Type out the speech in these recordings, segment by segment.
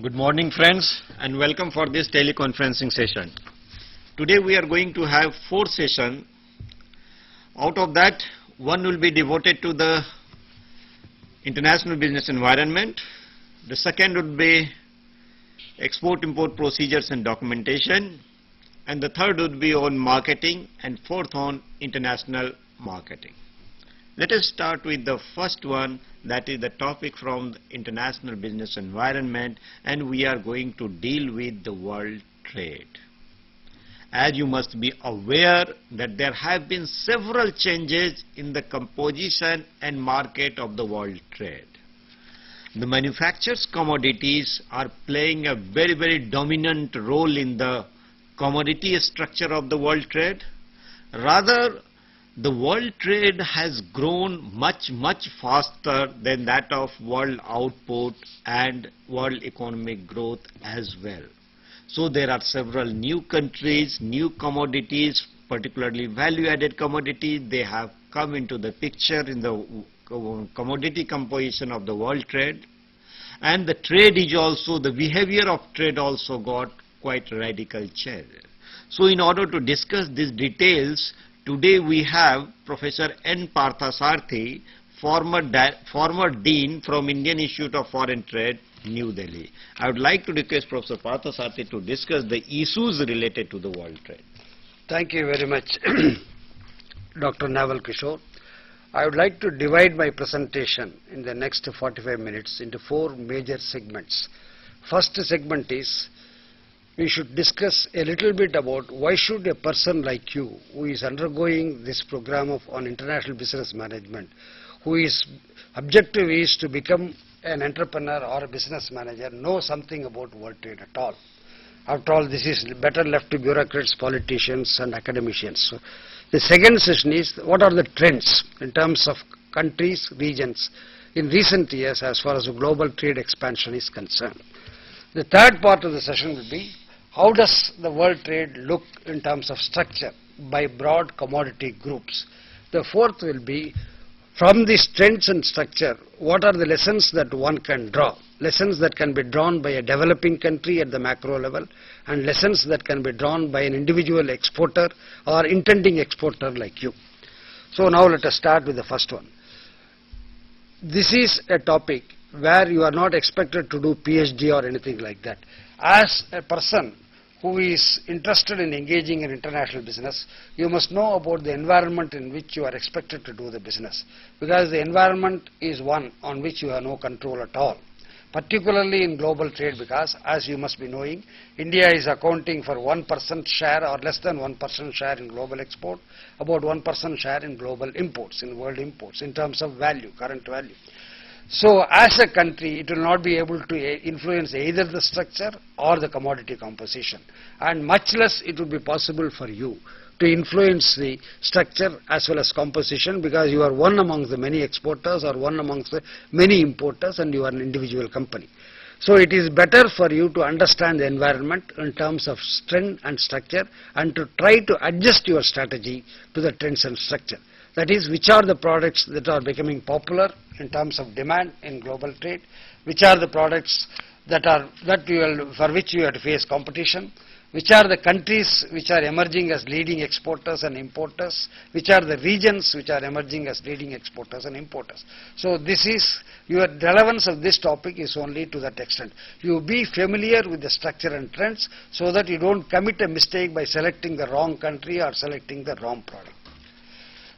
Good morning friends and welcome for this teleconferencing session. Today we are going to have 4 sessions. Out of that, one will be devoted to the international business environment. The second would be export-import procedures and documentation. And the third would be on marketing and fourth on international marketing. Let us start with the first one, that is the topic from the international business environment, and we are going to deal with the world trade. As you must be aware that there have been several changes in the composition and market of the world trade. The manufactured commodities are playing a very dominant role in the commodity structure of the world trade. Rather, the world trade has grown much faster than that of world output and world economic growth as well. So there are several new countries, new commodities, particularly value-added commodities. They have come into the picture in the commodity composition of the world trade. And the trade is also, the behavior of trade also got quite radical change. So in order to discuss these details, today we have Professor N. Parthasarathy, former Dean from Indian Institute of Foreign Trade, New Delhi. I would like to request Professor Parthasarathy to discuss the issues related to the world trade. Thank you very much, Dr. Naval Kishore. I would like to divide my presentation in the next 45 minutes into 4 major segments. First segment is, we should discuss a little bit about why should a person like you, who is undergoing this program on international business management, whose objective is to become an entrepreneur or a business manager, know something about world trade at all. After all, this is better left to bureaucrats, politicians and academicians. So, the second session is, what are the trends in terms of countries, regions in recent years as far as the global trade expansion is concerned. The third part of the session will be, how does the world trade look in terms of structure by broad commodity groups. The fourth will be, from these trends and structure, what are the lessons that one can draw? Lessons that can be drawn by a developing country at the macro level, and lessons that can be drawn by an individual exporter or intending exporter like you. So now let us start with the first one. This is a topic where you are not expected to do PhD or anything like that. As a person who is interested in engaging in international business, you must know about the environment in which you are expected to do the business, because the environment is one on which you have no control at all, particularly in global trade, because as you must be knowing, India is accounting for 1% share or less than 1% share in global export, about 1% share in global imports, in world imports, in terms of value, current value. So as a country, it will not be able to influence either the structure or the commodity composition, and much less it will be possible for you to influence the structure as well as composition, because you are one amongst the many exporters or one amongst the many importers, and you are an individual company. So it is better for you to understand the environment in terms of trend and structure, and to try to adjust your strategy to the trends and structure. That is, which are the products that are becoming popular in terms of demand in global trade, which are the products for which you have to face competition, which are the countries which are emerging as leading exporters and importers, which are the regions which are emerging as leading exporters and importers. So this is, your relevance of this topic is only to that extent. You be familiar with the structure and trends so that you don't commit a mistake by selecting the wrong country or selecting the wrong product.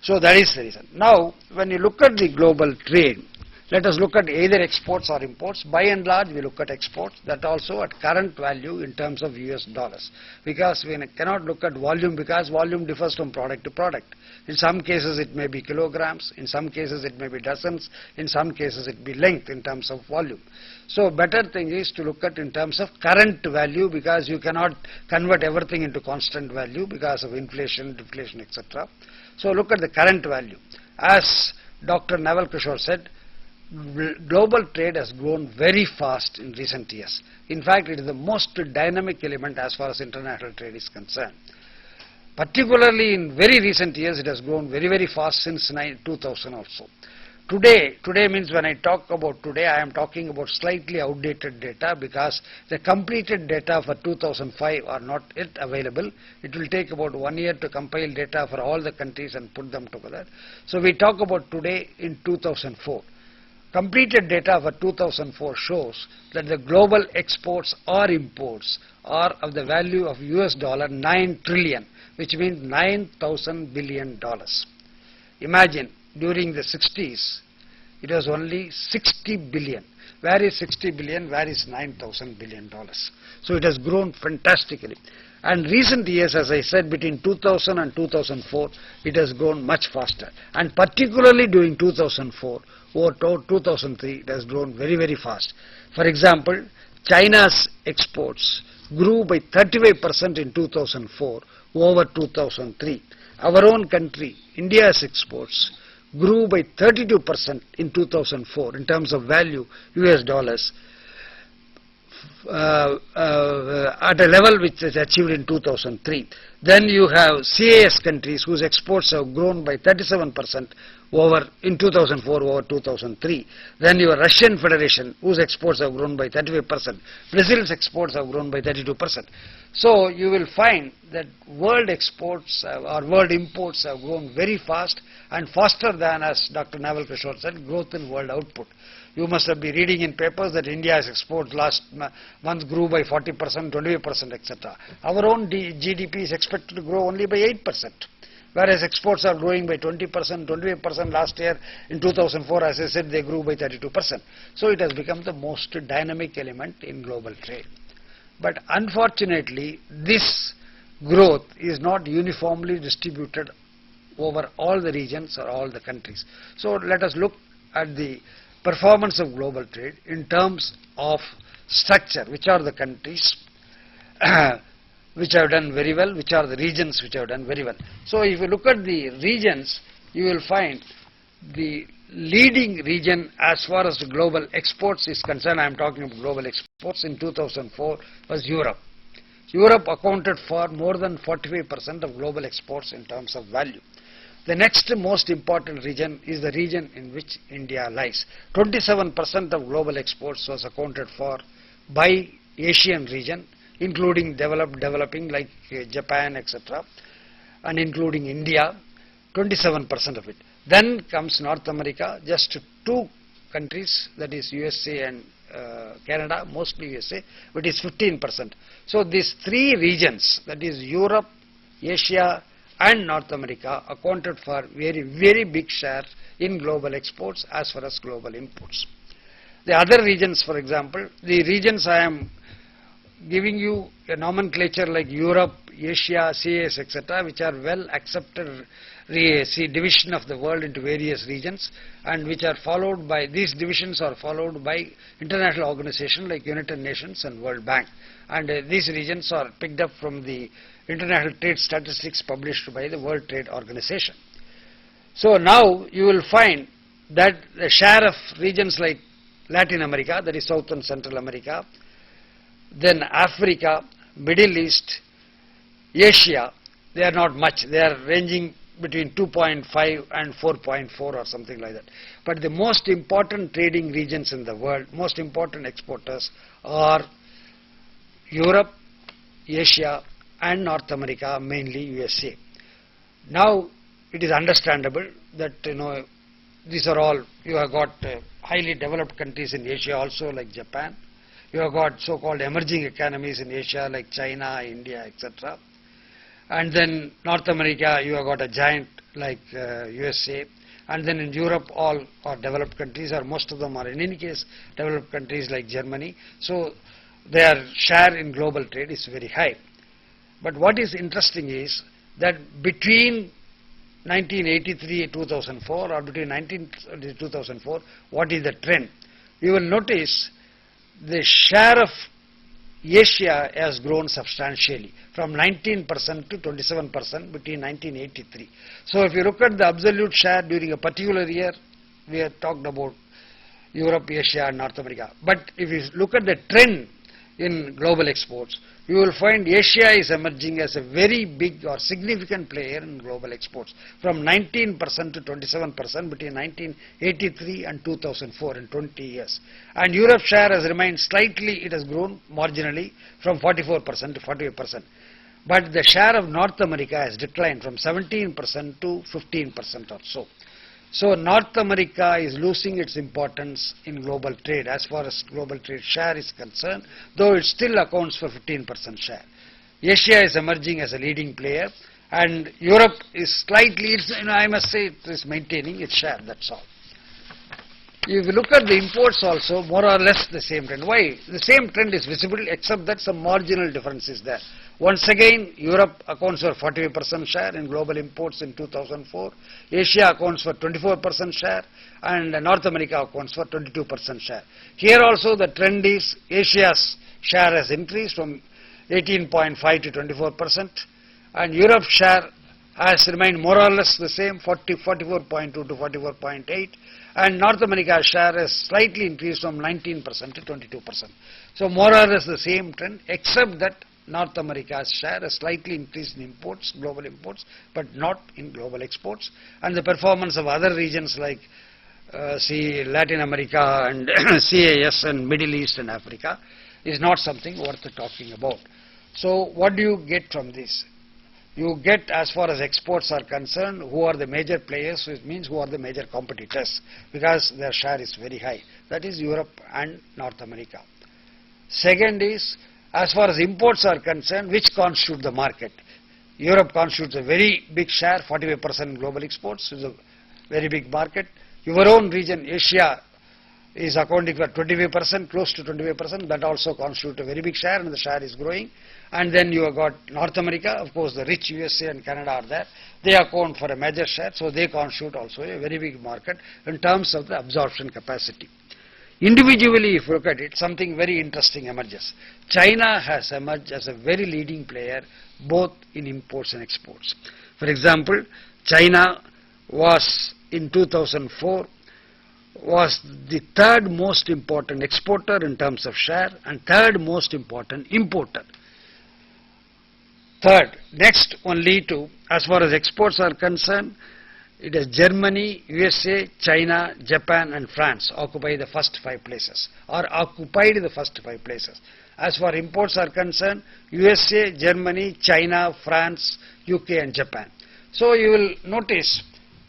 So that is the reason. Now, when you look at the global trade, let us look at either exports or imports. By and large, we look at exports, that also at current value in terms of US dollars. Because we cannot look at volume, because volume differs from product to product. In some cases it may be kilograms, in some cases it may be dozens, in some cases it may be length in terms of volume. So better thing is to look at in terms of current value, because you cannot convert everything into constant value because of inflation, deflation, etc. So look at the current value. As Dr. Naval Kishore said, global trade has grown very fast in recent years. In fact, it is the most dynamic element as far as international trade is concerned. Particularly in very recent years, it has grown very fast since 2000 or so. today means when I talk about today, I am talking about slightly outdated data because the completed data for 2005 are not yet available. It will take about 1 year to compile data for all the countries and put them together. So we talk about today in 2004. Completed data for 2004 shows that the global exports or imports are of the value of US dollar 9 trillion, which means $9,000 billion. Imagine during the 60s, it was only 60 billion. Where is 60 billion? Where is $9,000 billion? So it has grown fantastically. And recent years, as I said, between 2000 and 2004, it has grown much faster. And particularly during 2004 or 2003, it has grown very, very fast. For example, China's exports grew by 35% in 2004 over 2003. Our own country, India's exports, grew by 32% in 2004 in terms of value, US dollars, at a level which is achieved in 2003. Then you have CIS countries whose exports have grown by 37% in 2004 over 2003. Then your Russian Federation, whose exports have grown by 35%. Brazil's exports have grown by 32%. So you will find that world exports or world imports have grown very fast and faster than, as Dr. Naval Kishore said, growth in world output. You must have been reading in papers that India's exports last month grew by 40%, 28%, etc. Our own GDP is expected to grow only by 8%. Whereas exports are growing by 20%, 28% last year. In 2004, as I said, they grew by 32%. So it has become the most dynamic element in global trade. But unfortunately, this growth is not uniformly distributed over all the regions or all the countries. So let us look at the performance of global trade in terms of structure. Which are the countries which have done very well, which are the regions which have done very well. So if you look at the regions, you will find the leading region as far as the global exports is concerned. I am talking about global exports in 2004 was Europe. Europe accounted for more than 45% of global exports in terms of value. The next most important region is the region in which India lies. 27% of global exports was accounted for by Asian region, including developing like Japan, etc., and including India, 27% of it. Then comes North America, just 2 countries, that is USA and Canada, mostly USA, but is 15%. So these 3 regions, that is Europe, Asia and North America, accounted for very, very big share in global exports as far as global imports. The other regions, for example, the regions I am giving you a nomenclature like Europe, Asia, CIS, etc., which are well accepted division of the world into various regions, and which are followed by, these divisions are followed by international organizations like United Nations and World Bank, and these regions are picked up from the international trade statistics published by the World Trade Organization. So now you will find that the share of regions like Latin America, that is South and Central America, then Africa, Middle East, Asia, they are not much. They are ranging between 2.5 and 4.4 or something like that. But the most important trading regions in the world, most important exporters are Europe, Asia and North America, mainly USA. Now it is understandable that these are all, you have got highly developed countries in Asia also like Japan. You have got so-called emerging economies in Asia like China, India, etc. And then North America, you have got a giant like USA. And then in Europe, all are developed countries, or most of them are in any case developed countries like Germany. So their share in global trade is very high. But what is interesting is that between 1983 and 2004, or between 2004, what is the trend? You will notice the share of Asia has grown substantially from 19% to 27% between 1983. So if you look at the absolute share during a particular year, we have talked about Europe, Asia and North America. But if you look at the trend, in global exports, you will find Asia is emerging as a very big or significant player in global exports, from 19% to 27% between 1983 and 2004, in 20 years. And Europe's share has remained slightly, it has grown marginally from 44% to 48%. But the share of North America has declined from 17% to 15% or so. So North America is losing its importance in global trade as far as global trade share is concerned, though it still accounts for 15% share. Asia is emerging as a leading player, and Europe is slightly, I must say, it is maintaining its share, that's all. If you look at the imports also, more or less the same trend. Why? The same trend is visible, except that some marginal difference is there. Once again, Europe accounts for 48% share in global imports in 2004. Asia accounts for 24% share, and North America accounts for 22% share. Here also the trend is Asia's share has increased from 18.5 to 24%, and Europe's share has remained more or less the same, 44.2 to 44.8, and North America's share has slightly increased from 19% to 22%. So more or less the same trend, except that North America's share has slightly increased in imports, global imports, but not in global exports. And the performance of other regions like Latin America and CIS and Middle East and Africa is not something worth talking about. So what do you get from this? You get, as far as exports are concerned, who are the major players, which means who are the major competitors, because their share is very high. That is Europe and North America. Second is, as far as imports are concerned, which constitute the market. Europe constitutes a very big share, 45% in global exports, is a very big market. Your own region, Asia, is accounting for 25%, close to 25%, that also constitutes a very big share, and the share is growing. And then you have got North America, of course the rich USA and Canada are there, they account for a major share, so they constitute also a very big market in terms of the absorption capacity. Individually, if you look at it, something very interesting emerges. China has emerged as a very leading player both in imports and exports. For example, China was in 2004 was the third most important exporter in terms of share and third most important importer. Third, next only to, as far as exports are concerned, it is Germany, USA, China, Japan and France occupy the first 5 places, or occupied the first 5 places. As far imports are concerned, USA, Germany, China, France, UK and Japan. So you will notice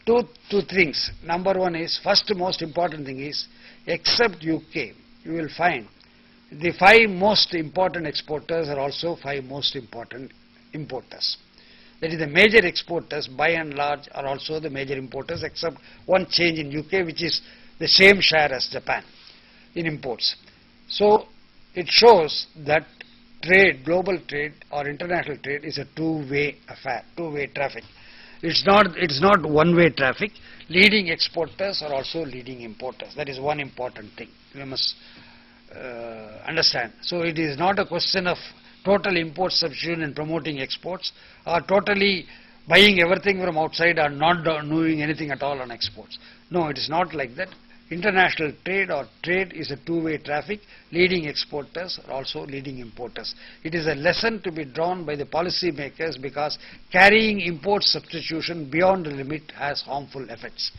two things. Number one is, first most important thing is, except UK, you will find the 5 most important exporters are also 5 most important importers. That is, the major exporters by and large are also the major importers, except one change in UK, which is the same share as Japan in imports. So it shows that trade, global trade or international trade is a two-way affair, two-way traffic. It's not one-way traffic. Leading exporters are also leading importers. That is one important thing we must understand. So it is not a question of total import substitution and promoting exports, or totally buying everything from outside or not doing anything at all on exports. No, it is not like that. International trade or trade is a two-way traffic. Leading exporters are also leading importers. It is a lesson to be drawn by the policy makers, because carrying import substitution beyond the limit has harmful effects,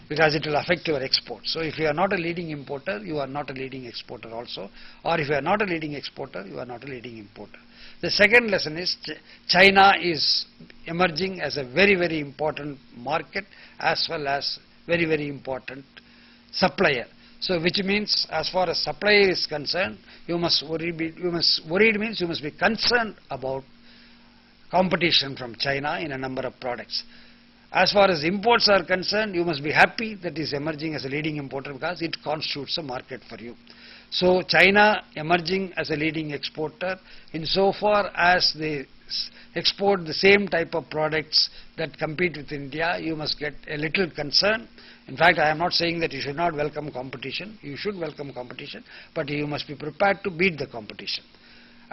because it will affect your exports. So if you are not a leading importer, you are not a leading exporter also, or if you are not a leading exporter, you are not a leading importer. The second lesson is China is emerging as a very, very important market, as well as very, very important supplier. So which means, as far as supplier is concerned, you must worried means you must be concerned about competition from China in a number of products. As far as imports are concerned, you must be happy that it is emerging as a leading importer, because it constitutes a market for you. So China emerging as a leading exporter, insofar as they export the same type of products that compete with India, you must get a little concerned. In fact, I am not saying that you should not welcome competition. You should welcome competition, but you must be prepared to beat the competition.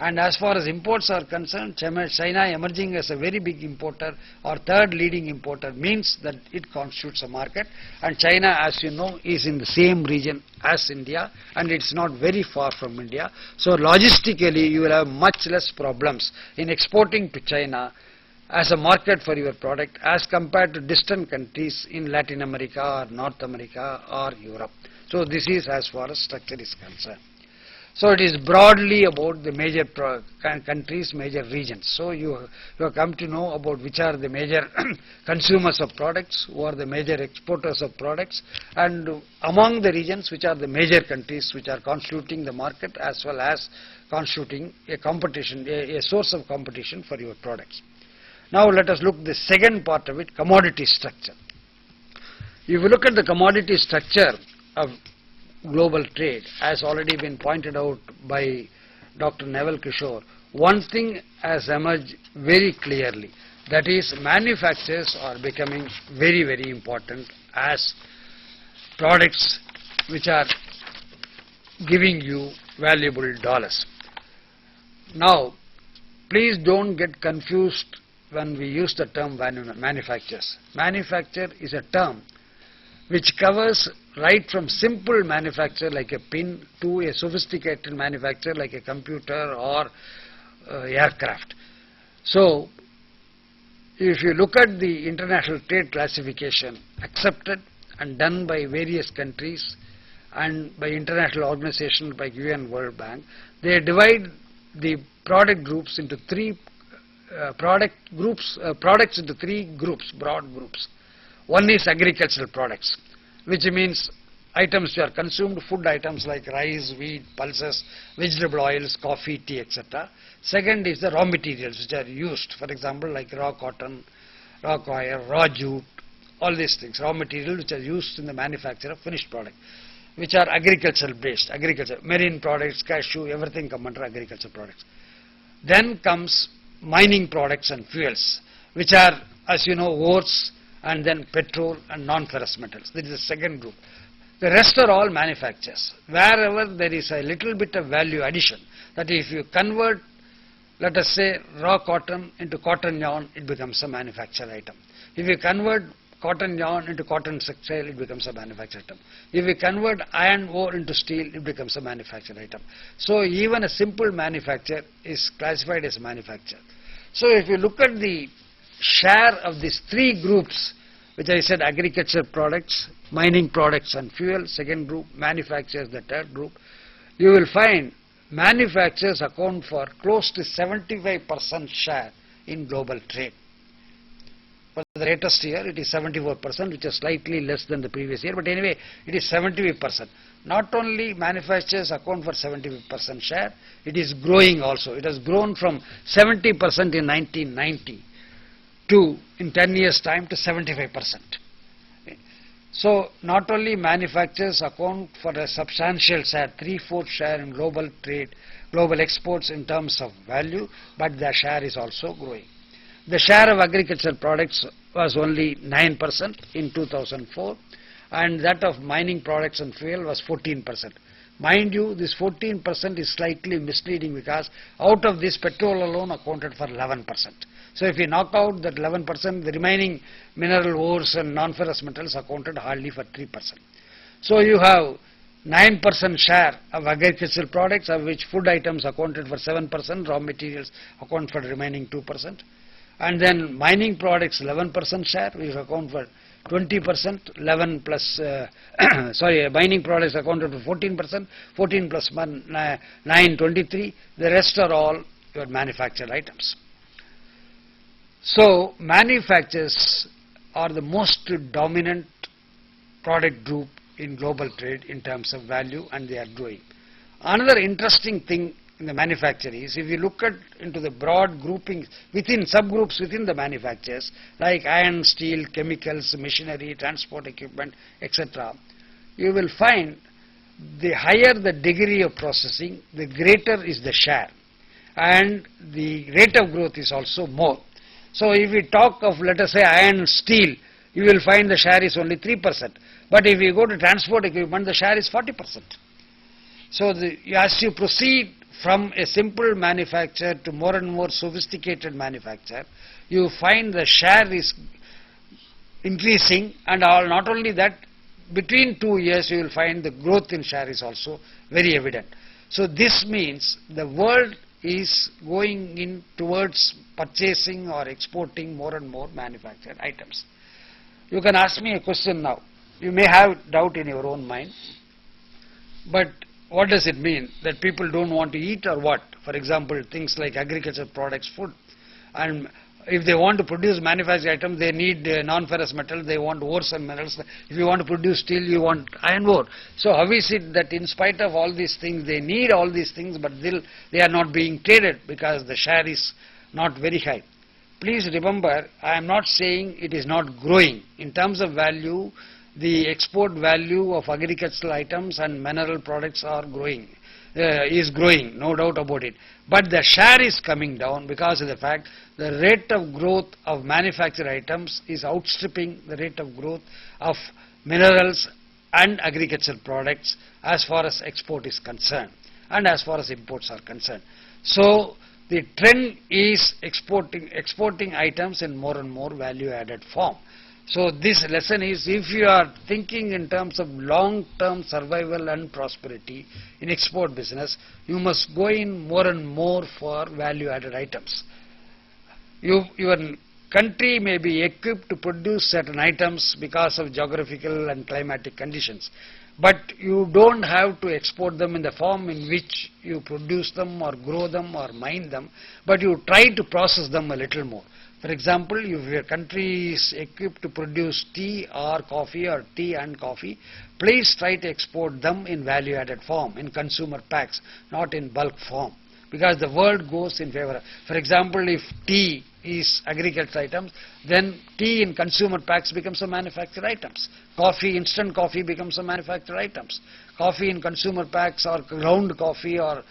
And as far as imports are concerned, China emerging as a very big importer or third leading importer means that it constitutes a market. And China, as you know, is in the same region as India, and it's not very far from India. So logistically, you will have much less problems in exporting to China as a market for your product as compared to distant countries in Latin America or North America or Europe. So this is as far as structure is concerned. So it is broadly about the major countries, major regions. So you have come to know about which are the major consumers of products, who are the major exporters of products, and among the regions which are the major countries which are constituting the market as well as constituting a competition, a source of competition for your products. Now let us look at the second part of it, commodity structure. If you look at the commodity structure of global trade, as already been pointed out by Dr. Naval Kishore, one thing has emerged very clearly, that is manufacturers are becoming very, very important as products which are giving you valuable dollars. Now, please don't get confused when we use the term manufacturers. Manufacture is a term which covers right from simple manufacture like a pin to a sophisticated manufacture like a computer or aircraft. So, if you look at the international trade classification accepted and done by various countries and by international organizations like UN World Bank, they divide the product groups into products into three groups, broad groups. One is agricultural products, which means items which are consumed, food items like rice, wheat, pulses, vegetable oils, coffee, tea, etc. Second is the raw materials which are used, for example, like raw cotton, raw coir, raw jute, all these things, raw materials which are used in the manufacture of finished product, which are agricultural based, marine products, cashew, everything come under agricultural products. Then comes mining products and fuels, which are, as you know, ores and then petrol and non-ferrous metals. This is the second group. The rest are all manufactures. Wherever there is a little bit of value addition, that if you convert, let us say, raw cotton into cotton yarn, it becomes a manufactured item. If you convert cotton yarn into cotton textile, it becomes a manufactured item. If you convert iron ore into steel, it becomes a manufactured item. So even a simple manufacture is classified as a manufacture. So if you look at the share of these three groups, which I said agriculture products, mining products and fuel, second group, manufacturers, the third group, you will find manufacturers account for close to 75% share in global trade. For the latest year, it is 74%, which is slightly less than the previous year, but anyway, it is 75%. Not only manufacturers account for 75% share, it is growing also. It has grown from 70% in 1990 to, in 10 years' time, to 75%. So, not only manufacturers account for a substantial share, 3/4 share in global trade, global exports in terms of value, but their share is also growing. The share of agricultural products was only 9% in 2004, and that of mining products and fuel was 14%. Mind you, this 14% is slightly misleading because out of this, petrol alone accounted for 11%. So if you knock out that 11%, the remaining mineral ores and non-ferrous metals accounted hardly for 3%. So you have 9% share of agricultural products, of which food items accounted for 7%, raw materials account for the remaining 2%. And then mining products 11% share, which account for 20%, 11 plus, mining products accounted for 14%, 14 plus 9, 23, the rest are all your manufactured items. So, manufacturers are the most dominant product group in global trade in terms of value, and they are growing. Another interesting thing in the manufacture is, if you look at into the broad groupings within subgroups within the manufacturers like iron, steel, chemicals, machinery, transport equipment, etc., you will find the higher the degree of processing, the greater is the share, and the rate of growth is also more. So if we talk of, let us say, iron and steel, you will find the share is only 3%, but if you go to transport equipment, the share is 40%. So as you proceed from a simple manufacture to more and more sophisticated manufacture, you find the share is increasing, and not only that, between 2 years you will find the growth in share is also very evident. So this means the world is going in towards purchasing or exporting more and more manufactured items. You can ask me a question now. You may have doubt in your own mind, but what does it mean? That people don't want to eat or what? For example, things like agriculture products, food, and if they want to produce manufactured items, they need non-ferrous metal, they want ores and minerals. If you want to produce steel, you want iron ore. So how is it that in spite of all these things, they need all these things, but still they are not being traded because the share is not very high? Please remember, I am not saying it is not growing. In terms of value, the export value of agricultural items and mineral products are growing. Is growing, no doubt about it. But the share is coming down because of the fact the rate of growth of manufactured items is outstripping the rate of growth of minerals and agricultural products as far as export is concerned and as far as imports are concerned. So the trend is exporting items in more and more value added form. So this lesson is, if you are thinking in terms of long-term survival and prosperity in export business, you must go in more and more for value-added items. Your country may be equipped to produce certain items because of geographical and climatic conditions, but you don't have to export them in the form in which you produce them or grow them or mine them, but you try to process them a little more. For example, if your country is equipped to produce tea or coffee or tea and coffee, please try to export them in value-added form, in consumer packs, not in bulk form, because the world goes in favor. For example, if tea is agricultural items, then tea in consumer packs becomes a manufactured items. Coffee, instant coffee becomes a manufactured items. Coffee in consumer packs or ground coffee or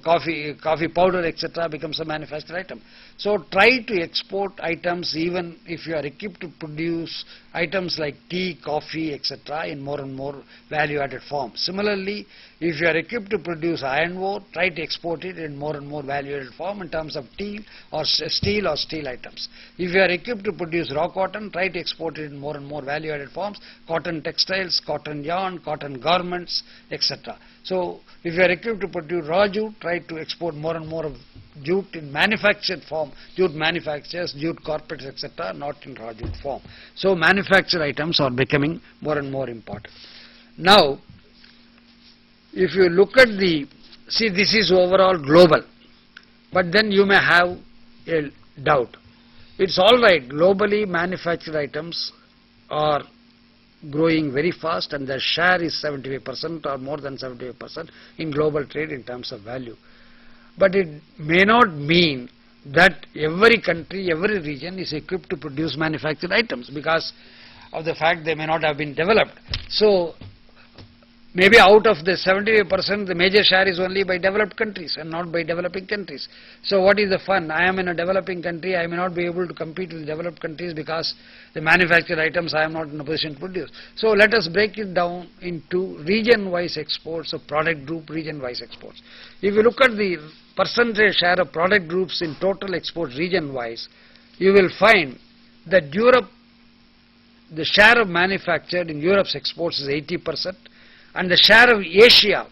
coffee powder, etc. becomes a manufactured item. So try to export items even if you are equipped to produce items like tea, coffee, etc. in more and more value-added form. Similarly, if you are equipped to produce iron ore, try to export it in more and more value-added form in terms of steel or steel items. If you are equipped to produce raw cotton, try to export it in more and more value-added forms, cotton textiles, cotton yarn, cotton garments, etc. So if you are equipped to produce raw jute, try to export more and more of jute in manufactured form, jute manufacturers, jute corporates, etc., not in raw jute form. So manufactured items are becoming more and more important. Now, if you look at this is overall global, but then you may have a doubt. It's all right, globally manufactured items are growing very fast and their share is 75% or more than 75% in global trade in terms of value. But it may not mean that every country, every region is equipped to produce manufactured items because of the fact they may not have been developed. So maybe out of the 75%, the major share is only by developed countries and not by developing countries. So what is the fun? I am in a developing country, I may not be able to compete with developed countries because the manufactured items I am not in a position to produce. So let us break it down into region-wise exports of product group, region-wise exports. If you look at the percentage share of product groups in total exports region-wise, you will find that Europe, the share of manufactured in Europe's exports is 80%. And the share of Asia,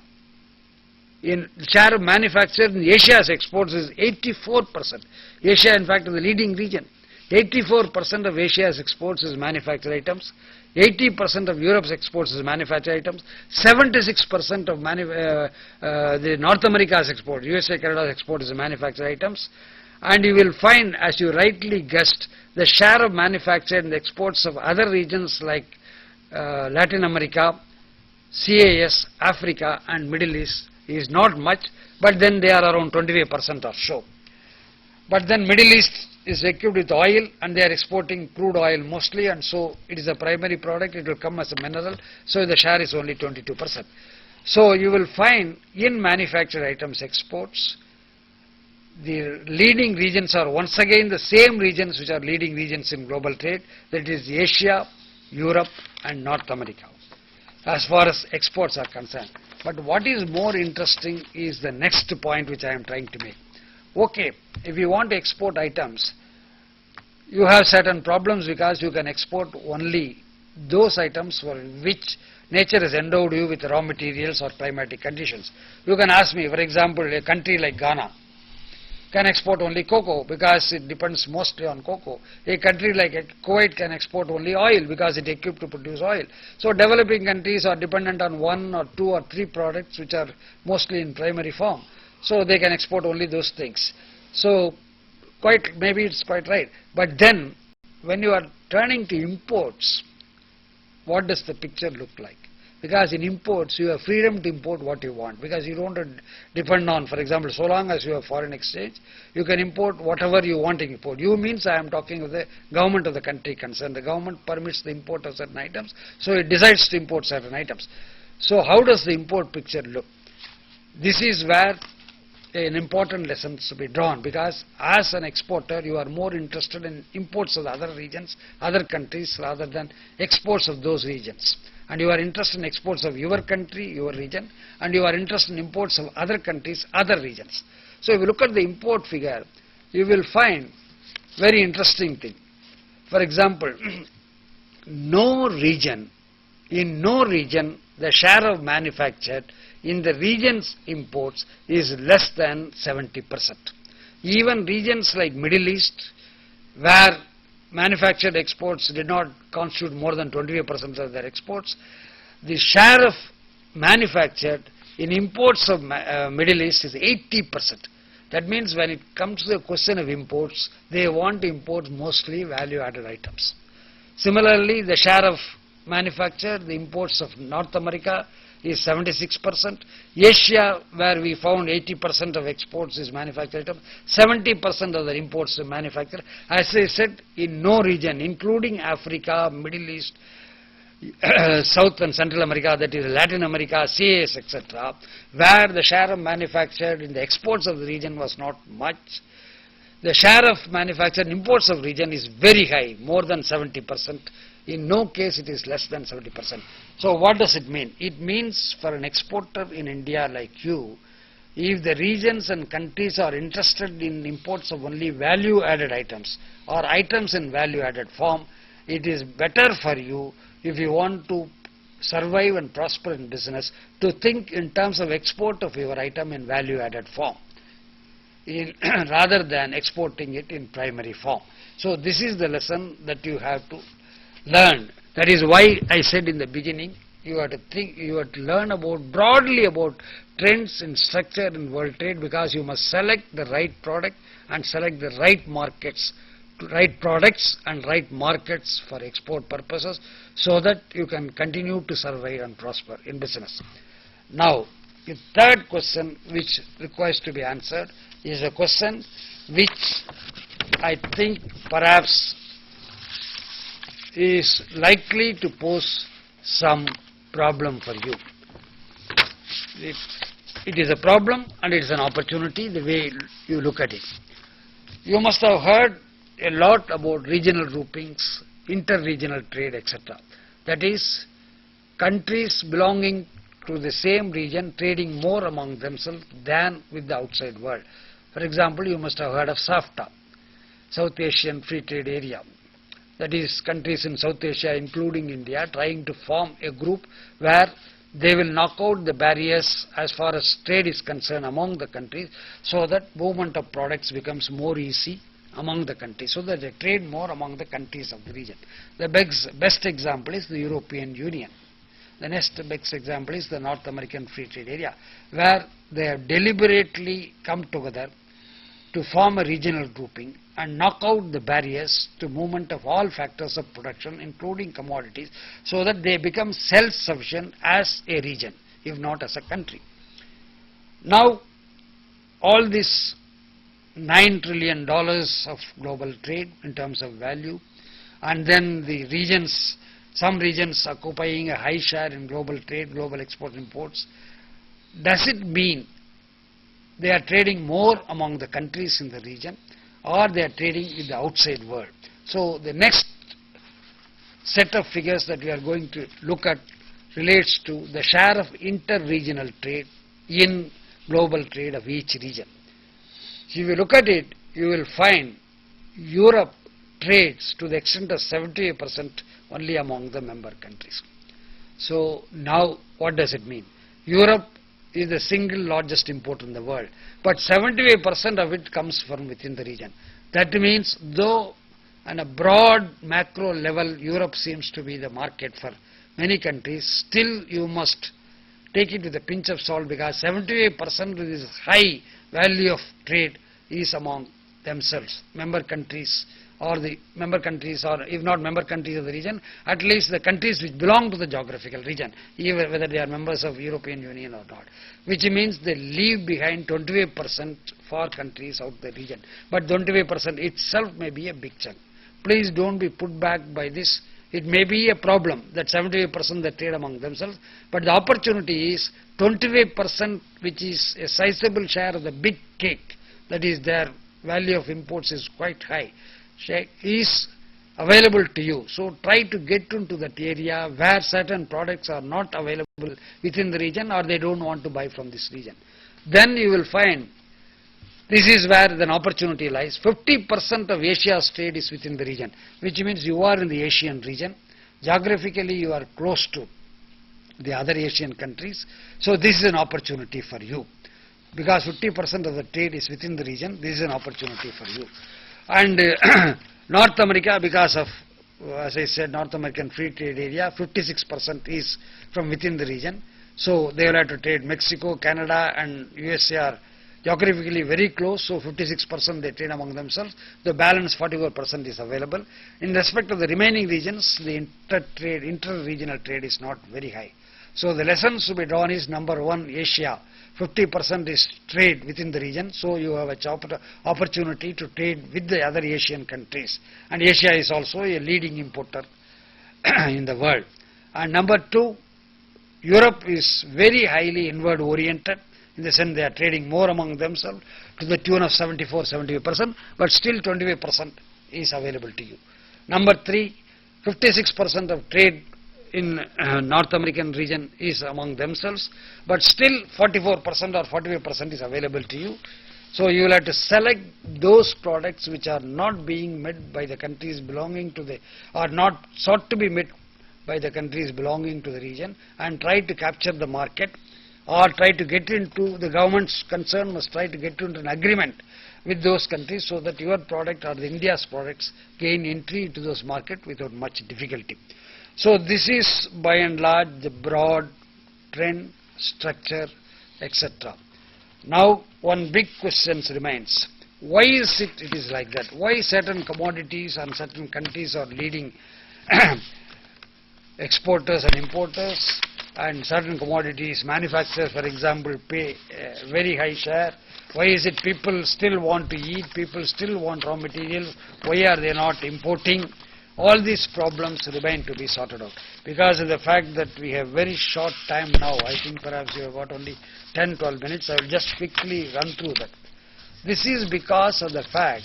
share of manufactured in Asia's exports is 84%. Asia, in fact, is the leading region. 84% of Asia's exports is manufactured items. 80% of Europe's exports is manufactured items. 76% of the North America's export, USA, Canada's export is manufactured items. And you will find, as you rightly guessed, the share of manufactured in the exports of other regions like Latin America, CAS, Africa and Middle East is not much, but then they are around 25% or so. But then Middle East is equipped with oil and they are exporting crude oil mostly, and so it is a primary product, it will come as a mineral, so the share is only 22%. So you will find in manufactured items exports, the leading regions are once again the same regions which are leading regions in global trade, that is Asia, Europe and North America, as far as exports are concerned. But what is more interesting is the next point which I am trying to make. Okay, if you want to export items, you have certain problems because you can export only those items for which nature has endowed you with raw materials or climatic conditions. You can ask me, for example, a country like Ghana can export only cocoa because it depends mostly on cocoa. A country like Kuwait can export only oil because it is equipped to produce oil. So developing countries are dependent on one or two or three products which are mostly in primary form. So they can export only those things. So maybe it's quite right. But then when you are turning to imports, what does the picture look like? Because in imports, you have freedom to import what you want, because you don't depend on, for example, so long as you have foreign exchange, you can import whatever you want to import. You means I am talking of the government of the country concerned. The government permits the import of certain items, so it decides to import certain items. So how does the import picture look? This is where an important lesson to be drawn, because as an exporter, you are more interested in imports of the other regions, other countries, rather than exports of those regions. And you are interested in exports of your country, your region, and you are interested in imports of other countries, other regions. So if you look at the import figure, you will find very interesting thing. For example, in no region, the share of manufactured in the region's imports is less than 70%. Even regions like Middle East, where manufactured exports did not constitute more than 25% of their exports, the share of manufactured in imports of Middle East is 80%. That means when it comes to the question of imports, they want to import mostly value-added items. Similarly, the share of manufactured, the imports of North America is 76%. Asia, where we found 80% of exports is manufactured items, 70% of the imports are manufactured. As I said, in no region, including Africa, Middle East, South and Central America, that is Latin America, CIS, etc., where the share of manufactured in the exports of the region was not much, the share of manufactured in imports of region is very high, more than 70%. In no case it is less than 70%. So what does it mean? It means for an exporter in India like you, if the regions and countries are interested in imports of only value-added items or items in value-added form, it is better for you, if you want to survive and prosper in business, to think in terms of export of your item in value-added form, rather than exporting it in primary form. So this is the lesson that you have to learn. That is why I said in the beginning, you have to think, you have to learn broadly about trends in structure in world trade, because you must select the right product and select the right markets, right products and right markets for export purposes, so that you can continue to survive and prosper in business. Now, the third question which requires to be answered is a question which I think perhaps is likely to pose some problem for you. It is a problem and it is an opportunity, the way you look at it. You must have heard a lot about regional groupings, inter-regional trade, etc. That is, countries belonging to the same region trading more among themselves than with the outside world. For example, you must have heard of SAFTA, South Asian Free Trade Area. That is, countries in South Asia, including India, trying to form a group where they will knock out the barriers as far as trade is concerned among the countries, so that movement of products becomes more easy among the countries, so that they trade more among the countries of the region. The best example is the European Union. The next best example is the North American Free Trade Area, where they have deliberately come together to form a regional grouping and knock out the barriers to movement of all factors of production, including commodities, so that they become self-sufficient as a region, if not as a country. Now, all this $9 trillion of global trade in terms of value, and then the regions, some regions occupying a high share in global trade, global export imports, does it mean they are trading more among the countries in the region, or they are trading in the outside world? So the next set of figures that we are going to look at relates to the share of inter-regional trade in global trade of each region. So if you look at it, you will find Europe trades to the extent of 78% only among the member countries. So now what does it mean? Europe is the single largest importer in the world, but 75% of it comes from within the region. That means though on a broad macro level Europe seems to be the market for many countries, still you must take it with a pinch of salt, because 78% of this high value of trade is among themselves, member countries, or the member countries, or if not member countries of the region, at least the countries which belong to the geographical region, even whether they are members of European Union or not, which means they leave behind 25% for countries out the region. But 25% itself may be a big chunk. Please don't be put back by this. It may be a problem that 75% they trade among themselves, but the opportunity is 25%, which is a sizable share of the big cake, that is their value of imports is quite high, is available to you. So try to get into that area where certain products are not available within the region, or they don't want to buy from this region. Then you will find this is where an opportunity lies. 50% of Asia's trade is within the region, which means you are in the Asian region. Geographically you are close to the other Asian countries. So this is an opportunity for you. Because 50% of the trade is within the region, this is an opportunity for you. And North America, because of, as I said, North American free trade area, 56% is from within the region. So they will have to trade Mexico, Canada and USA are geographically very close, so 56% they trade among themselves. The balance 44% is available. In respect of the remaining regions, the inter-regional trade is not very high. So the lessons to be drawn is, number one, Asia, 50% is trade within the region, so you have a opportunity to trade with the other Asian countries. And Asia is also a leading importer in the world. And number two, Europe is very highly inward oriented, in the sense they are trading more among themselves to the tune of 74-75%, but still 25% is available to you. Number three, 56% of trade in North American region is among themselves, but still 44% or 45% is available to you. So you will have to select those products which are not being met by the countries belonging to the, or not sought to be met by the countries belonging to the region, and try to capture the market, or try to get into, the government's concern must try to get into an agreement with those countries so that your product or the India's products gain entry into those markets without much difficulty. So this is by and large the broad trend, structure, etc. Now one big question remains. Why is it is like that? Why certain commodities and certain countries are leading exporters and importers, and certain commodities manufacturers, for example, pay a very high share? Why is it people still want to eat, people still want raw material, why are they not importing? All these problems remain to be sorted out, because of the fact that we have very short time now. I think perhaps you have got only 10-12 minutes. I will just quickly run through that. This is because of the fact,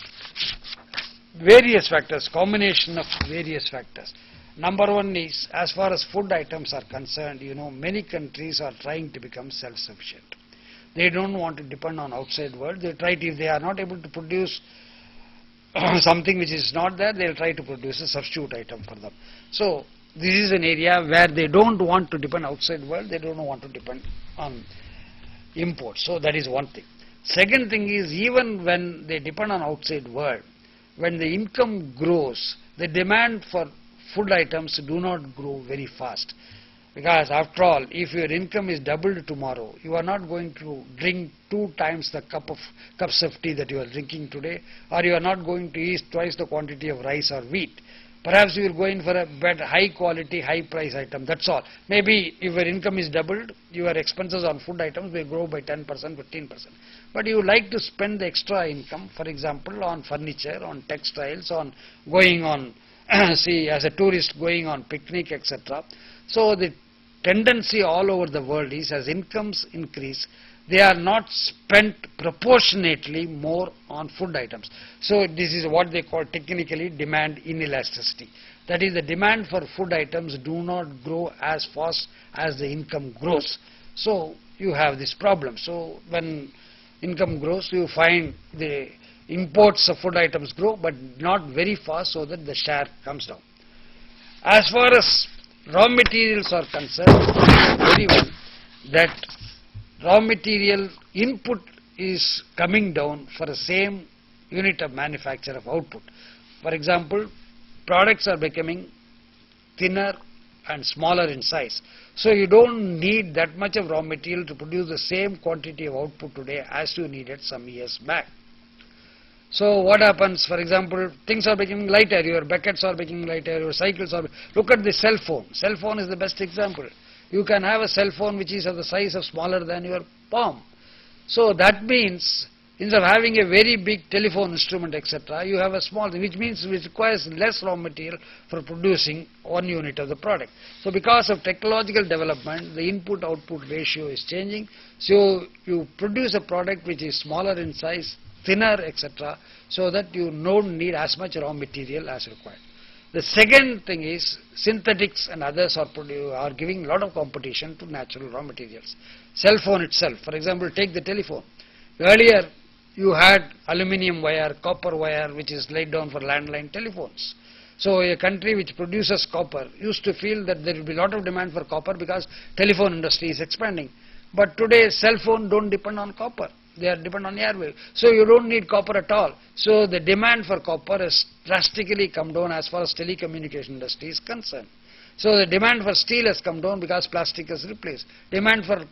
various factors, combination of various factors. Number one is, as far as food items are concerned, you know, many countries are trying to become self-sufficient. They don't want to depend on outside world. They try to, if they are not able to produce something which is not there, they will try to produce a substitute item for them. So this is an area where they don't want to depend outside world, they don't want to depend on imports. So that is one thing. Second thing is, even when they depend on outside world, when the income grows, the demand for food items do not grow very fast. Because after all, if your income is doubled tomorrow, you are not going to drink 2 times the cups of tea that you are drinking today, or you are not going to eat twice the quantity of rice or wheat. Perhaps you will go in for a better, high quality, high price item, that's all. Maybe if your income is doubled, your expenses on food items will grow by 10%, 15%. But you like to spend the extra income, for example, on furniture, on textiles, on going on, see, as a tourist going on picnic, etc. So the tendency all over the world is, as incomes increase, they are not spent proportionately more on food items. So this is what they call technically demand inelasticity. That is, the demand for food items do not grow as fast as the income grows. So you have this problem. So when income grows, you find the imports of food items grow, but not very fast, so that the share comes down. As far as raw materials are concerned, you know very well that raw material input is coming down for the same unit of manufacture of output. For example, products are becoming thinner and smaller in size. So you don't need that much of raw material to produce the same quantity of output today as you needed some years back. So what happens, for example, things are becoming lighter, your buckets are becoming lighter, your cycles are... Look at the cell phone. Cell phone is the best example. You can have a cell phone which is of the size of smaller than your palm. So that means, instead of having a very big telephone instrument, etc., you have a small thing, which means it requires less raw material for producing 1 unit of the product. So because of technological development, the input-output ratio is changing. So you produce a product which is smaller in size, thinner, etc., so that you don't need as much raw material as required. The second thing is synthetics and others are giving a lot of competition to natural raw materials. Cell phone itself, for example, take the telephone. Earlier, you had aluminium wire, copper wire, which is laid down for landline telephones. So a country which produces copper used to feel that there will be a lot of demand for copper because telephone industry is expanding. But today, cell phone don't depend on copper. They are dependent on airwave. So you don't need copper at all. So the demand for copper has drastically come down as far as telecommunication industry is concerned. So the demand for steel has come down because plastic is replaced. Demand for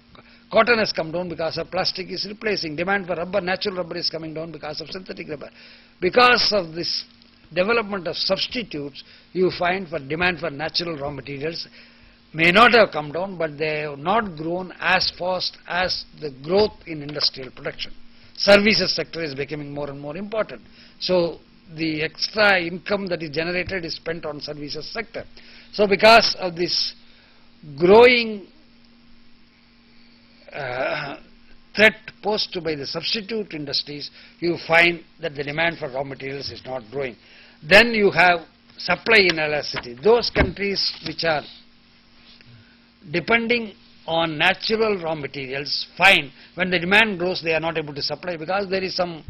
cotton has come down because of plastic is replacing. Demand for rubber, natural rubber is coming down because of synthetic rubber. Because of this development of substitutes, you find for demand for natural raw materials may not have come down, but they have not grown as fast as the growth in industrial production. Services sector is becoming more and more important. So the extra income that is generated is spent on services sector. So because of this growing threat posed by the substitute industries, you find that the demand for raw materials is not growing. Then you have supply inelasticity. Those countries which are depending on natural raw materials find when the demand grows they are not able to supply because there is some,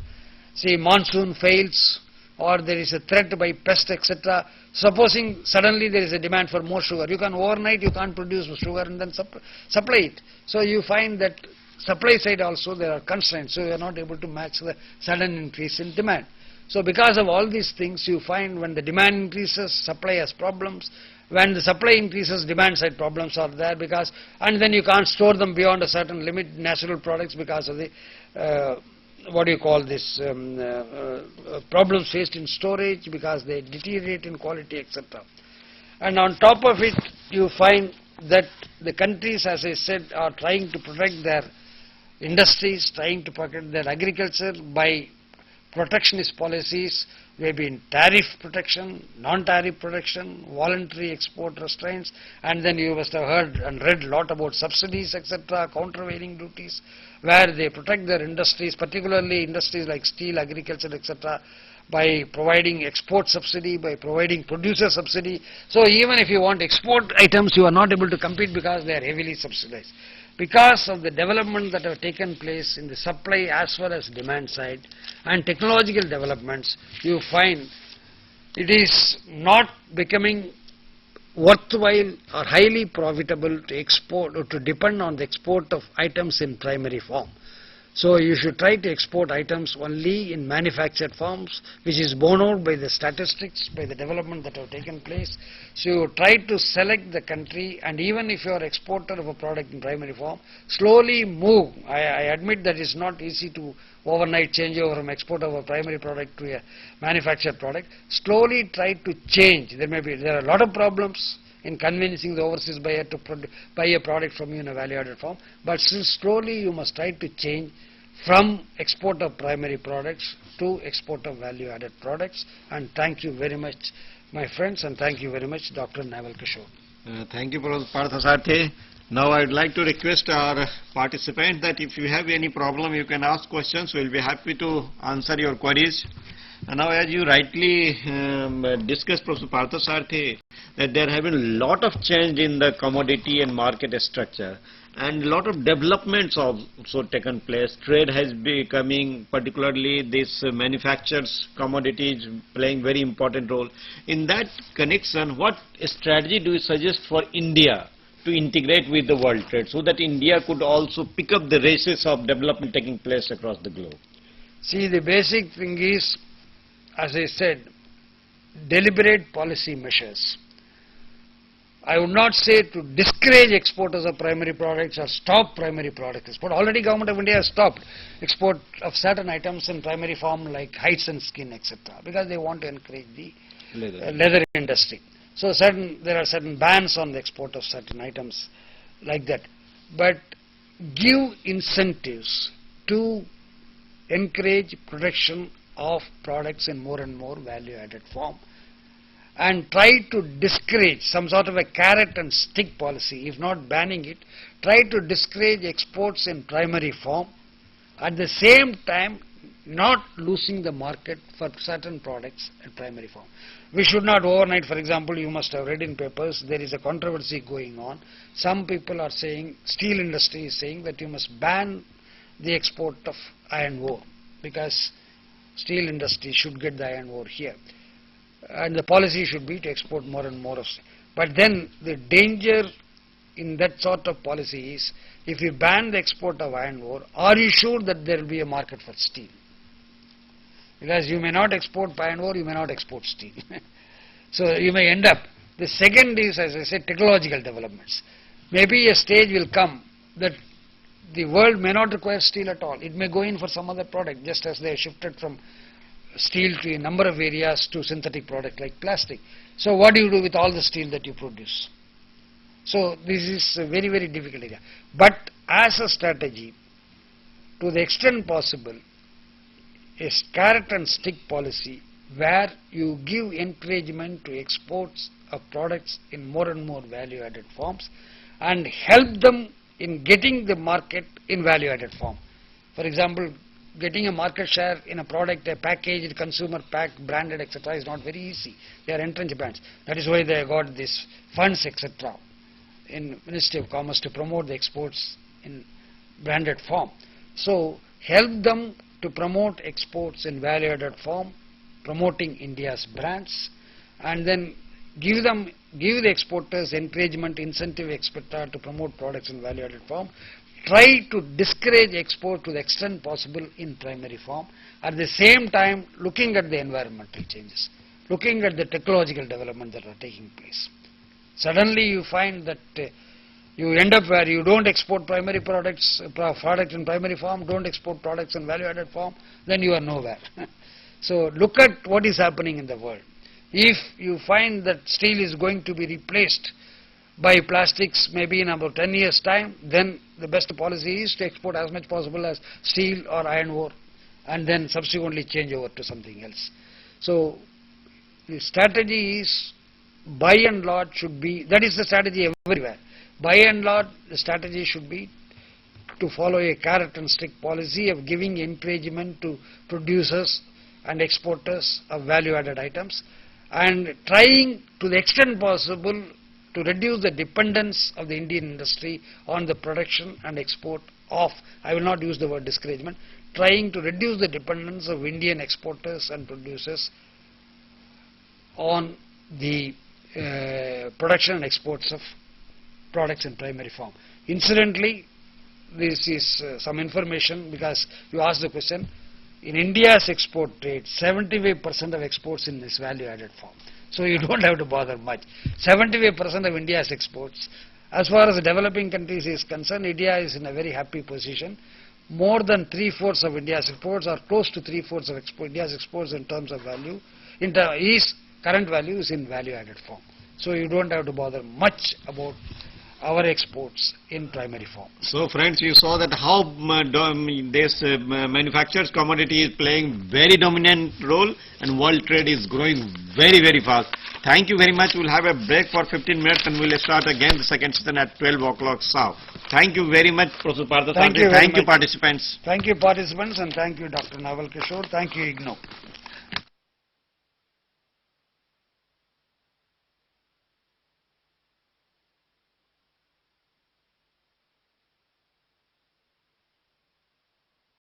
say, monsoon fails or there is a threat by pest, etc. Supposing suddenly there is a demand for more sugar, you can't produce sugar and then supply it. So you find that supply side also there are constraints, so you are not able to match the sudden increase in demand. So because of all these things, you find when the demand increases, supply has problems. When the supply increases, demand side problems are there because, and then you can't store them beyond a certain limit, natural products, because of the, problems faced in storage, because they deteriorate in quality, etc. And on top of it, you find that the countries, as I said, are trying to protect their industries, trying to protect their agriculture by protectionist policies, maybe in tariff protection, non-tariff protection, voluntary export restraints, and then you must have heard and read a lot about subsidies, etc., countervailing duties, where they protect their industries, particularly industries like steel, agriculture, etc., by providing export subsidy, by providing producer subsidy. So even if you want export items, you are not able to compete because they are heavily subsidized. Because of the development that have taken place in the supply as well as demand side and technological developments, you find it is not becoming worthwhile or highly profitable to export or to depend on the export of items in primary form. So you should try to export items only in manufactured forms, which is borne out by the statistics, by the development that have taken place. So you try to select the country, and even if you are exporter of a product in primary form, slowly move. I admit that it's not easy to overnight change over from export of a primary product to a manufactured product. Slowly try to change. There are a lot of problems in convincing the overseas buyer to buy a product from you in a value-added form, but still slowly you must try to change from export of primary products to export of value-added products. And thank you very much, my friends, and thank you very much, Dr. Naval Kishore. Thank you, Professor Parthasarathy. Now I would like to request our participants that if you have any problem, you can ask questions. We will be happy to answer your queries. And now, as you rightly discussed, Professor Parthasarathy, that there have been a lot of change in the commodity and market structure, and a lot of developments also taken place. Trade has becoming, particularly this manufactures commodities playing very important role. In that connection, what strategy do you suggest for India to integrate with the world trade so that India could also pick up the races of development taking place across the globe? See, the basic thing is, as I said, deliberate policy measures. I would not say to discourage exporters of primary products or stop primary product export. Already Government of India has stopped export of certain items in primary form like hides and skin, etc., because they want to encourage the leather industry. So there are certain bans on the export of certain items like that. But give incentives to encourage production of products in more and more value-added form, and try to discourage some sort of a carrot and stick policy. If not banning it, try to discourage exports in primary form, at the same time not losing the market for certain products in primary form. We should not overnight, for example, you must have read in papers, there is a controversy going on. Some people are saying, steel industry is saying that you must ban the export of iron ore, because steel industry should get the iron ore here. And the policy should be to export more and more of steel. But then the danger in that sort of policy is, if you ban the export of iron ore, are you sure that there will be a market for steel? Because you may not export iron ore, you may not export steel. So you may end up. The second is, as I said, technological developments. Maybe a stage will come that the world may not require steel at all. It may go in for some other product, just as they have shifted from steel to a number of areas to synthetic product like plastic. So what do you do with all the steel that you produce? So this is a very, very difficult area. But as a strategy, to the extent possible, a carrot and stick policy where you give encouragement to exports of products in more and more value-added forms and help them in getting the market in value-added form. For example, getting a market share in a product, a packaged, consumer pack, branded, etc. is not very easy. They are entrenched brands. That is why they got these funds, etc. in Ministry of Commerce to promote the exports in branded form. So help them to promote exports in value-added form, promoting India's brands, and then give the exporters encouragement, incentive, etc. to promote products in value-added form. Try to discourage export to the extent possible in primary form. At the same time, looking at the environmental changes, looking at the technological development that are taking place. Suddenly you find that you end up where you don't export primary products in primary form, don't export products in value-added form, then you are nowhere. So look at what is happening in the world. If you find that steel is going to be replaced by plastics maybe in about 10 years' time, then the best policy is to export as much possible as steel or iron ore, and then subsequently change over to something else. So the strategy is, by and large, should be, that is the strategy everywhere. By and large, the strategy should be to follow a carrot and stick policy of giving encouragement to producers and exporters of value-added items, and trying to the extent possible to reduce the dependence of the Indian industry on the production and export of, I will not use the word discouragement, trying to reduce the dependence of Indian exporters and producers on the production and exports of products in primary form. Incidentally, this is some information, because you asked the question. In India's export trade, 75% of exports in this value-added form. So you don't have to bother much. 75% of India's exports. As far as the developing countries is concerned, India is in a very happy position. More than 3/4 of India's exports, or close to 3/4 of India's exports in terms of value, current value is in value-added form. So you don't have to bother much about our exports in primary form. So friends, you saw that how this manufactured commodity is playing very dominant role, and world trade is growing very, very fast. Thank you very much. We'll have a break for 15 minutes and we'll start again the second session at 12 o'clock south. Thank you very much, Professor Parthasarathy. Thank you, thank you participants. Thank you participants, and thank you Dr. Naval Kishore. Thank you IGNOU.